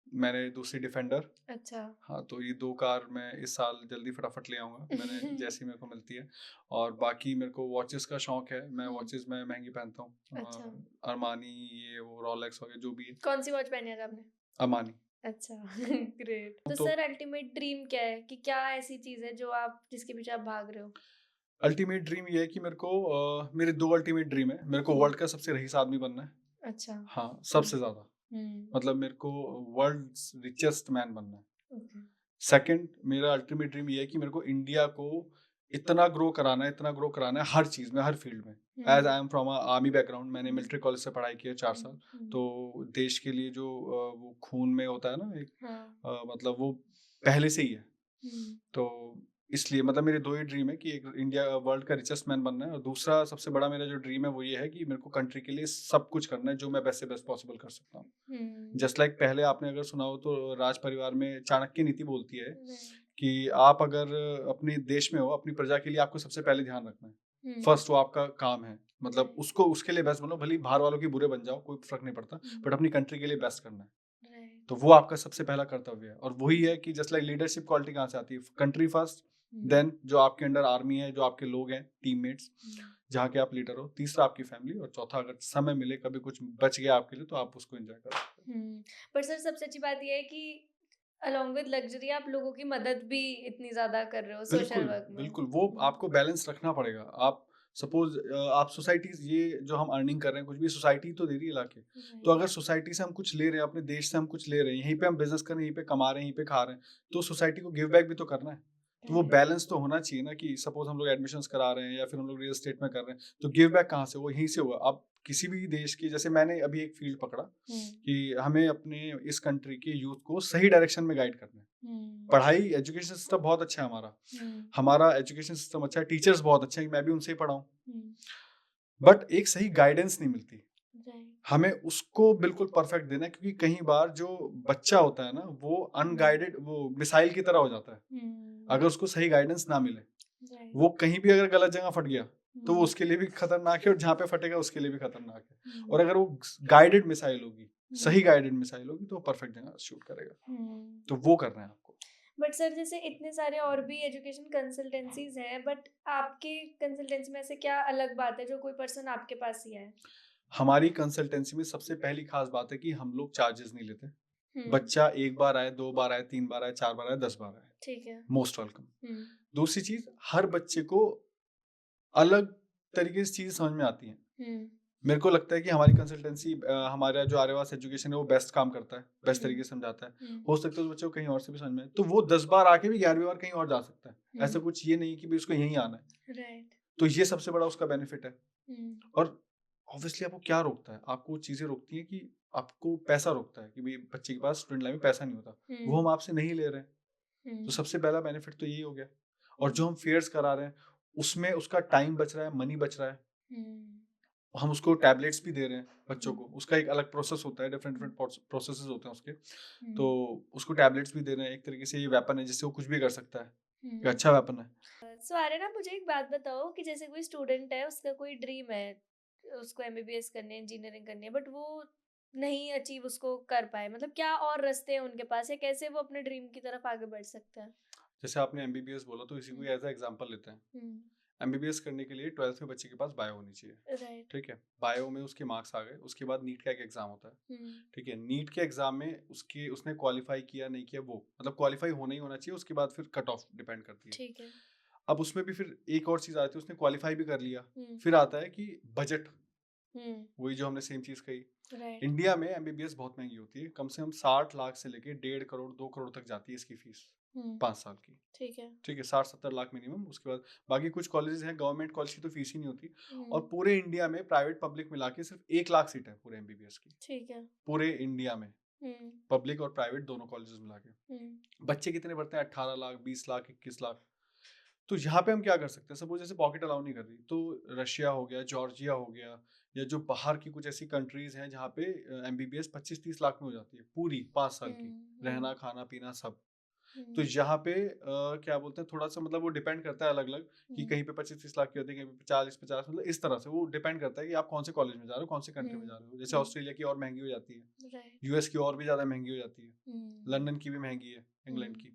मैंने दूसरी डिफेंडर। अच्छा। हाँ, तो ये 2 कार मैं इस साल जल्दी फटाफट ले आऊँगा, मैंने जैसी मेरे को मिलती है। और बाकी मेरे को वॉचेस का शौक है, मैं हम्म। वॉचेस मैं महंगी पहनता हूँ, अच्छा। अरमानी, ये वो रोलेक्स वगैरह जो भी है, कौन सी वॉच पहनी है आपने? अरमानी। अच्छा। ग्रेट। तो तो सर अल्टीमेट ड्रीम क्या है कि क्या ऐसी चीज है जो आप जिसके पीछे आप भाग रहे हो? अल्टीमेट ड्रीम ये है कि मेरे को मेरे 2 अल्टीमेट ड्रीम है। मेरे को हम्म। वर्ल्ड का सबसे रईस आदमी बनना है। अच्छा। हाँ, सबसे ज़्यादा। हम्म। मतलब मेरे को वर्ल्ड्स रिचेस्ट मैन बनना है। ओके। सेकंड, मेरा अल्टीमेट ड्रीम ये है कि मेरे को इंडिया को इतना ग्रो कराना है हर चीज़ में, हर फील्ड में। As I am from a army background, मैंने मिलिट्री कॉलेज से पढ़ाई की है 4 साल। तो देश के लिए जो वो खून में होता है ना एक, हाँ। मतलब वो पहले से ही है। हम्म। तो इसलिए मतलब मेरे 2 ही ड्रीम है कि एक इंडिया वर्ल्ड का रिचेस्ट मैन बनना है, और दूसरा सबसे बड़ा मेरा जो ड्रीम है वो ये है कि मेरे को कंट्री के लिए सब कुछ करना है जो मैं बेस्ट से बेस्ट पॉसिबल कर सकता हूँ। हम्म। जस्ट लाइक पहले आपने अगर सुना हो तो राज परिवार में चाणक्य नीति बोलती है राइट। कि आप अगर अपने देश में हो, अपनी प्रजा के लिए आपको सबसे पहले ध्यान रखना है। हम्म। फर्स्ट वो आपका काम है। मतलब राइट। उसको उसके लिए बेस्ट बनो, भले ही बाहर वालों के बुरे बन जाओ, कोई फ़र्क नहीं पड़ता, बट अपनी कंट्री के लिए बेस्ट करना है। राइट। तो वो आपका सबसे पहला कर्तव्य है, और वही है कि जस्ट लाइक लीडरशिप क्वालिटी कहाँ से आती है? कंट्री फर्स्ट, देन जो आपके अंडर आर्मी है, जो आपके लोग हैं, टीममेट्स, जहाँ के आप लीडर हो, तीसरा आपकी फैमिली, और चौथा अगर समय मिले, कभी कुछ बच गया आपके लिए, तो आप उसको एंजॉय कर सकते हैं। पर सर सबसे अच्छी बात ये है कि अलोंग विद लग्जरी आप लोगों की मदद भी इतनी ज्यादा कर रहे हो सोशल बिल्कुल, वर्क में। बिल्कुल, वो आपको बैलेंस रखना पड़ेगा। आप सपोज़ आप सोसाइटीज़, ये जो हम अर्निंग कर रहे हैं, कुछ भी सोसाइटी तो दे रही है लाके। तो अगर सोसाइटी से हम कुछ ले रहे हैं, अपने देश से हम कुछ ले रहे हैं, यहीं पे हम बिज़नेस कर रहे हैं, यहीं पे कमा रहे हैं, यहीं पे खा रहे हैं, तो सोसाइटी को गिव बैक भी तो करना है। तो वो बैलेंस तो होना चाहिए ना, कि सपोज़ हम लोग एडमिशन्स करा रहे हैं या फिर हम लोग रियल एस्टेट में कर रहे हैं, तो गिव बैक कहाँ से? वो यहीं से होगा। अब किसी भी देश की, जैसे मैंने अभी एक फ़ील्ड पकड़ा कि हमें अपने इस कंट्री के यूथ को सही डायरेक्शन में गाइड करना है। पढ़ाई, एजुकेशन सिस्टम बहुत अच्छा है हमारा। हमारा एजुकेशन सिस्टम अच्छा है, टीचर्स बहुत अच्छे हैं, मैं भी उनसे ही पढ़ा हूँ। बट एक सही गाइडेंस नहीं मिलती। हमें उसको बिल्कुल परफेक्ट देना है, क्योंकि कई बार जो बच्चा होता है ना, वो अनगाइडेड, वो मिसाइल की तरह हो जाता है। अगर उसको सही गाइडेंस ना मिले, वो कहीं भी अगर गलत जगह फट गया, तो वो उसके लिए भी खतरनाक है, और जहाँ पे फटेगा उसके लिए भी खतरनाक है। और अगर वो गाइडेड मिसाइल होगी, सही गाइडेड मिसाइल होगी, तो वो परफेक्ट जगह शूट करेगा। तो वो करना है आपको। बट सर जैसे इतने सारे और भी एजुकेशन कंसल्टेंसीज हैं, बट आपके कंसल्टेंसी में से क्या अलग बात है जो कोई पर्सन आपके पास ही आए? हमारी कंसल्टेंसी में सबसे पहली खास बात है कि हम लोग चार्जेस नहीं लेते। बच्चा 1 बार आए, 2 बार आए, 3 बार आए, 4 बार आए, 10 बार आए, ठीक है। Most welcome. दूसरी चीज़, हर बच्चे को अलग तरीके से चीज़ें समझ में आती हैं। मेरे को लगता है कि हमारी कंसल्टेंसी, हमारा जो आर्यवास एजुकेशन है, वो बेस्ट काम करता है, बेस्ट तरीके से समझाता है। हो सकता है उस बच्चे को कहीं और से भी समझ में आए, तो वो 10 बार आके भी 11वीं बार कहीं और जा सकता है। ऐसा कुछ ये नहीं कि भी उसको यहीं आना है। राइट। तो ये सबसे बड़ा उसका बेनिफिट है। और ऑब्वियसली आपको क्या रोकता है? आपको चीज़ें रोकती हैं कि आपको पैसा रोकता है, कि भाई बच्चे के पास स्टूडेंट लाइफ में पैसा नहीं होता, वो हम आपसे नहीं ले रहे हैं। तो सबसे पहला बेनिफिट तो यही हो गया। और जो हम फेयर्स करा रहे हैं, उसमें उसका टाइम बच रहा है, मनी बच रहा है। हम उसको टैबलेट्स भी दे रहे हैं बच्चों को, उसका एक अलग प्रोसेस होता है, डिफरेंट डिफरेंट प्रोसेसेस होते हैं उसके। तो उसको टैबलेट्स भी दे रहे हैं, एक तरीके से ये वेपन है जिससे वो कुछ भी कर सकता है, एक अच्छा वेपन है। सो आर्यन, आप मुझे एक बात बताओ कि जैसे कोई स्टूडेंट है, उसका कोई ड्रीम है, उसको एमबीबीएस करनी है, इंजीनियरिंग करनी है, बट वो नहीं अचीव उसको कर पाए, मतलब क्या और रास्ते हैं उनके पास, या कैसे वो अपने ड्रीम की तरफ आगे बढ़ सकते हैं? जैसे आपने एमबीबीएस बोला, तो इसी को एज अ एग्जांपल लेते हैं। एमबीबीएस करने के लिए 12th में बच्चे के पास बायो होनी चाहिए। राइट। ठीक है, बायो में उसके मार्क्स आ गए, उसके बाद नीट का एक एग्जाम होता है। ठीक है, नीट के एग्जाम में उसने क्वालिफाई किया नहीं किया, वो मतलब क्वालिफाई होना ही होना चाहिए, उसके बाद फिर कट ऑफ डिपेंड करती है। ठीक है। अब उसमें भी फिर एक और चीज आती है, उसने क्वालिफाई भी कर लिया, फिर आता है कि बजट, वही जो हमने सेम चीज कही। राइट। इंडिया में एमबीबीएस बहुत महंगी होती है, कम से कम 60 लाख से लेके 1.5 करोड़ 2 करोड़ तक जाती है इसकी फीस, 5 साल की। ठीक है। ठीक है, 60-70 लाख मिनिमम, उसके बाद बाकी कुछ कॉलेजेस हैं, गवर्नमेंट कॉलेज की तो फीस ही नहीं होती। और पूरे इंडिया में प्राइवेट पब्लिक मिला के सिर्फ 1 लाख सीट है पूरे एमबीबीएस की, ठीक है। पूरे इंडिया में, पब्लिक और प्राइवेट दोनों कॉलेजेस मिला के। बच्चे कितने पढ़ते हैं? 18 लाख, 20 लाख, 21 लाख। तो यहाँ पे हम क्या कर सकते हैं? सपोज जैसे पॉकेट अलाउ नहीं कर रही, तो रशिया हो गया, जॉर्जिया हो गया, या जो बाहर की कुछ ऐसी कंट्रीज हैं जहाँ पे एमबीबीएस 25-30 लाख में हो जाती है पूरी 5 साल की, रहना खाना पीना सब। तो यहाँ पे क्या बोलते हैं, थोड़ा सा मतलब वो डिपेंड करता है अलग अलग, कि कहीं पे 25-30 लाख की होती है, कहीं पे 40-50, मतलब इस तरह से वो डिपेंड करता है कि आप कौन से कॉलेज में जा रहे हो, कौन से कंट्री में जा रहे हो। जैसे ऑस्ट्रेलिया की और महंगी हो जाती है, राइट। यूएस की और भी ज्यादा महंगी हो जाती है, लंदन की भी महंगी है, इंग्लैंड की।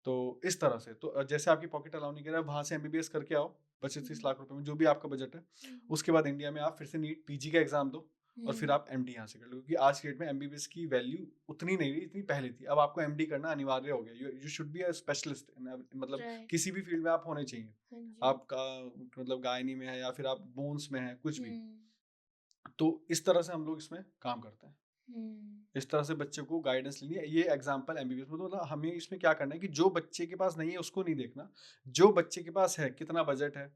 तो इस तरह से तो जैसे आपकी पॉकेट अलाउ नहीं कर रहा है, वहां से एमबीबीएस करके आओ 25-30 लाख रुपए में, जो भी आपका बजट है। उसके बाद इंडिया में आप फिर से नीट पीजी का एग्जाम दो, और फिर आप एमडी यहाँ से कर लो, क्योंकि आज की डेट में एमबीबीएस की वैल्यू उतनी नहीं रही जितनी पहले थी। अब आपको एमडी करना अनिवार्य हो गया, you should be a specialist, मतलब राइट। किसी भी फील्ड में आप होने चाहिए। हाँ जी। आपका मतलब गायनी में है या फिर आप बोन्स में है, कुछ भी। तो इस तरह से हम लोग इसमें काम करते हैं, इस तरह से बच्चे को गाइडेंस लेनी है। ये एग्जाम्पल एमबीबीएस में, तो मतलब हमें इसमें क्या करना है कि जो बच्चे के पास नहीं है उसको नहीं देखना, जो बच्चे के पास है, कितना बजट है,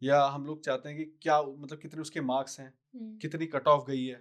या हम लोग चाहते हैं कि क्या मतलब कितने उसके मार्क्स हैं, कितनी कट ऑफ गई है,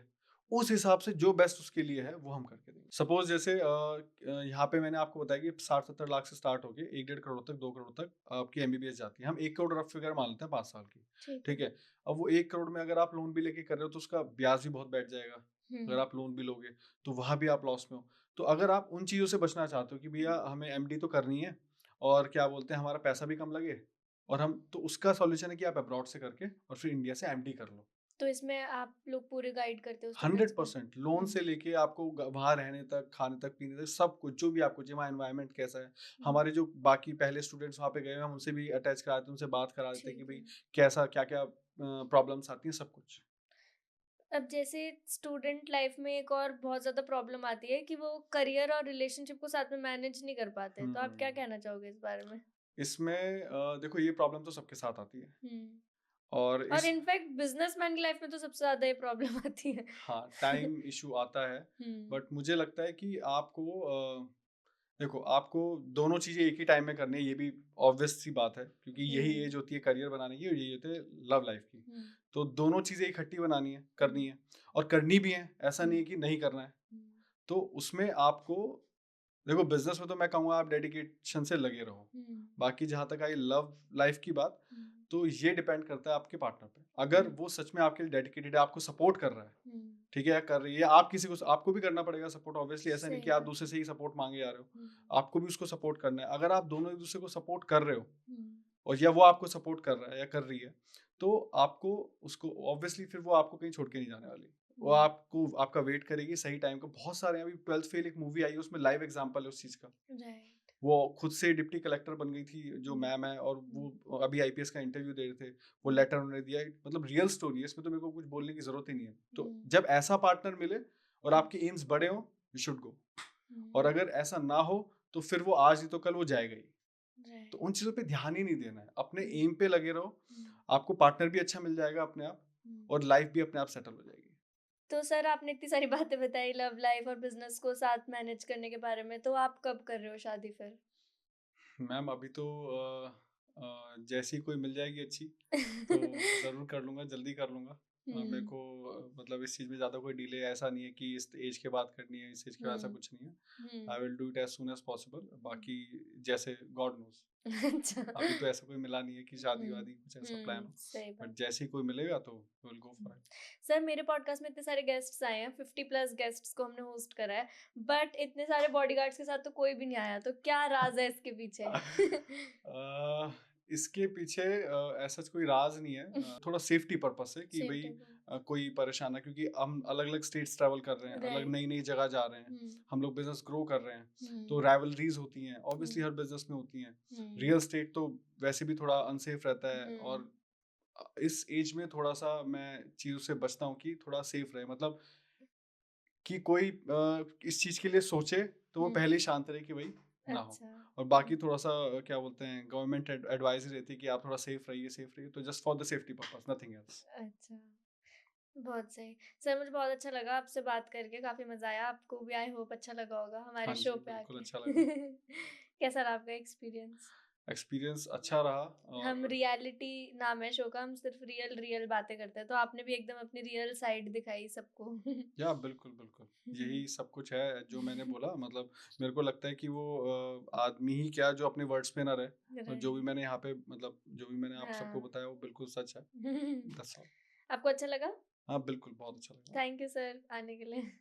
उस हिसाब से जो बेस्ट उसके लिए है वो हम करके देंगे। सपोज जैसे यहाँ पे मैंने आपको बताया कि 60-70 लाख से स्टार्ट होके 1-1.5 करोड़ तक, 2 करोड़ तक आपकी एमबीबीएस जाती है। हम 1 करोड़ रफ फिगर मान लेते हैं 5 साल की, ठीक है। अब वो 1 करोड़ में अगर आप लोन भी लेके कर रहे हो तो उसका ब्याज भी बहुत बैठ जाएगा, अगर आप लोन भी लोगे तो वहां भी आप लॉस में हो। तो अगर आप उन चीजों से बचना चाहते हो कि भैया हमें एमडी तो करनी है, और क्या बोलते हैं हमारा पैसा भी कम लगे, और हम तो उसका सॉल्यूशन है कि आप अब्रॉड से करके और फिर इंडिया से एमडी कर लो। तो इसमें आप लोग पूरे गाइड करते हो स्टूडेंट्स को? 100% लोन से लेके आपको वहां रहने तक, खाने तक, पीने तक, सब कुछ जो भी आपको चाहिए, वहाँ एनवायरनमेंट कैसा है। हमारे जो बाकी पहले स्टूडेंट्स वहाँ पे गए हैं, हम उनसे भी अटैच करा देते हैं, उनसे बात करा देते हैं कि ठीक है। भाई कैसा क्या क्या प्रॉब्लम्स आती हैं, सब कुछ। अब जैसे स्टूडेंट लाइफ में एक और बहुत ज़्यादा प्रॉब्लम आती है कि वो करियर और रिलेशनशिप को साथ में मैनेज नहीं कर पाते। तो आप क्या हम्म कहना चाहोगे इस बारे में? इसमें देखो ये प्रॉब्लम तो सबके साथ आती है, हुँ। और और इस इनफैक्ट बिज़नेसमैन की लाइफ में तो सबसे ज़्यादा ये प्रॉब्लम आती है। हाँ, टाइम इशू आता है। हुँ। बट मुझे लगता है कि आपको देखो आपको दोनों चीज़ें एक ही टाइम में करनी है, ये भी ऑब्वियस सी बात है, क्योंकि यही हुँ। एज होती है करियर बनाने की, और यही होती है लव लाइफ की। हुँ। तो दोनों चीज़ें इकट्ठी बनानी है, हुँ। करनी है, और करनी भी है, ऐसा नहीं हुँ। है कि नहीं करना है। हुँ। तो उसमें आपको देखो, बिज़नेस में तो मैं कहूँगा आप डेडिकेशन से लगे रहो। हुँ। बाकी जहाँ तक आई लव लाइफ की बात, हुँ। तो ये डिपेंड करता है आपके पार्टनर पे। अगर हुँ। वो सच में आपके लिए डेडिकेटेड है, आपको सपोर्ट कर रहा है, हुँ। ठीक है, कर रही है, आप किसी को आपको भी करना पड़ेगा सपोर्ट, ऑब्वियसली ऐसा नहीं सही कि आप बात दूसरे है। से ही सपोर्ट मांगे जा रहे हो। हुँ। आपको भी उसको सपोर्ट करना है। अगर आप दोनों एक दूसरे को सपोर्ट कर रहे हो, हुँ। और या वो आपको सपोर्ट कर रहा है या कर रही है, तो आपको उसको ऑब्वियसली फिर वो आपको कहीं छोड़ के नहीं जाने वाली। वो हुँ। आपको आपका वेट करेगी सही टाइम का। बहुत सारे, अभी 12th फेल एक मूवी आई है, उसमें लाइव एग्जांपल है उस चीज का। राइट। वो खुद से डिप्टी कलेक्टर बन गई थी जो हुँ। मैम है, और हुँ। वो अभी आईपीएस का इंटरव्यू दे रहे थे, वो हुँ। लेटर उन्होंने दिया, मतलब रियल स्टोरी है, इसमें तो मेरे को कुछ बोलने की जरूरत ही नहीं है। तो हुँ। जब ऐसा पार्टनर मिले और हुँ। आपके एम्स बड़े हो, यू शुड गो। और हुँ। अगर ऐसा ना हो तो फिर वो आज ही तो कल वो जाएगा ही। तो राइट। उन चीज़ों पे ध्यान ही नहीं देना है, अपने हुँ। एम पे लगे रहो। हुँ। आपको पार्टनर भी अच्छा मिल जाएगा अपने आप, हुँ। और लाइफ भी अपने आप सेटल हो जाएगी। तो सर आपने इतनी सारी बातें बताई लव लाइफ और बिज़नेस को साथ मैनेज करने के बारे में, तो आप कब कर रहे हो शादी फिर? मैम अभी तो जैसी कोई मिल जाएगी अच्छी, तो ज़रूर कर लूँगा, जल्दी कर लूँगा। मेरे हुँ। को मतलब इस चीज़ में ज़्यादा कोई डिले ऐसा नहीं है कि इस एज के बाद करनी है, इस एज के बाद, ऐसा हुँ। कुछ नहीं है। हुँ। I will do it as soon as possible. हुँ। बाकी जैसे गॉड नोज़। अच्छा। अभी तो ऐसा कोई मिला नहीं है कि हुँ। शादी-वादी कुछ ऐसा प्लान हुँ, हो। सही बट बात। जैसे ही कोई मिलेगा तो will go hmm. For it. Sir मेरे पॉडकास्ट में इतने सारे गेस्ट्स आए हैं, 50 प्लस गेस्ट्स को हमने होस्ट करा है, बट इतने सारे बॉडीगार्ड्स के साथ तो कोई भी नहीं आया, तो क्या राज़ है इसके पीछे? अ, इसके पीछे ऐसा कोई राज नहीं है। थोड़ा सेफ्टी पर्पस से कि सेम भाई टेबल। कोई परेशान है, क्योंकि हम अलग अलग स्टेट्स ट्रैवल कर रहे हैं, अलग राइट। नई नई जगह जा रहे हैं, हुँ। हम लोग बिजनेस ग्रो कर रहे हैं। तो हुँ। राइवलरीज होती हैं, हुँ। ऑब्वियसली हर बिजनेस में होती हैं। हुँ। रियल स्टेट तो वैसे भी थोड़ा अनसेफ रहता है, हुँ। और इस एज में थोड़ा सा मैं चीज़ों से बचता हूँ कि थोड़ा सेफ रहे, मतलब कि कोई इस चीज़ के लिए सोचे तो वो हुँ। पहले ही शांत रहे कि भाई ना हो। अच्छा। और बाकी थोड़ा सा क्या बोलते हैं, गवर्नमेंट एडवाइजरी रहती है कि आप थोड़ा सेफ रहिए, तो just for the safety purpose, nothing else. अच्छा, बहुत सही। सर मुझे बहुत अच्छा लगा आपसे बात करके, काफ़ी मज़ा आया। आपको भी आई होप अच्छा लगा होगा हमारे हाँ शो जी, पे बिल्कुल आके। अच्छा लगा। कैसा रहा आपका एक्सपीरियंस? एक्सपीरियंस अच्छा रहा। हम और रियलिटी नाम है शो का, हम सिर्फ़ रियल बातें करते हैं, तो आपने भी एकदम अपनी रियल साइड दिखाई सबको। या बिल्कुल बिल्कुल यही सब कुछ है जो मैंने बोला। मतलब मेरे को लगता है कि वो आदमी ही क्या जो अपने वर्ड्स पे ना रहे, और जो भी राइट। मैंने यहाँ पे मतलब जो भी मैंने आप सबको हाँ। बताया वो बिल्कुल सच है। That's all. आपको अच्छा लगा? हाँ, बिल्कुल बहुत अच्छा लगा। थैंक यू सर आने के लिए।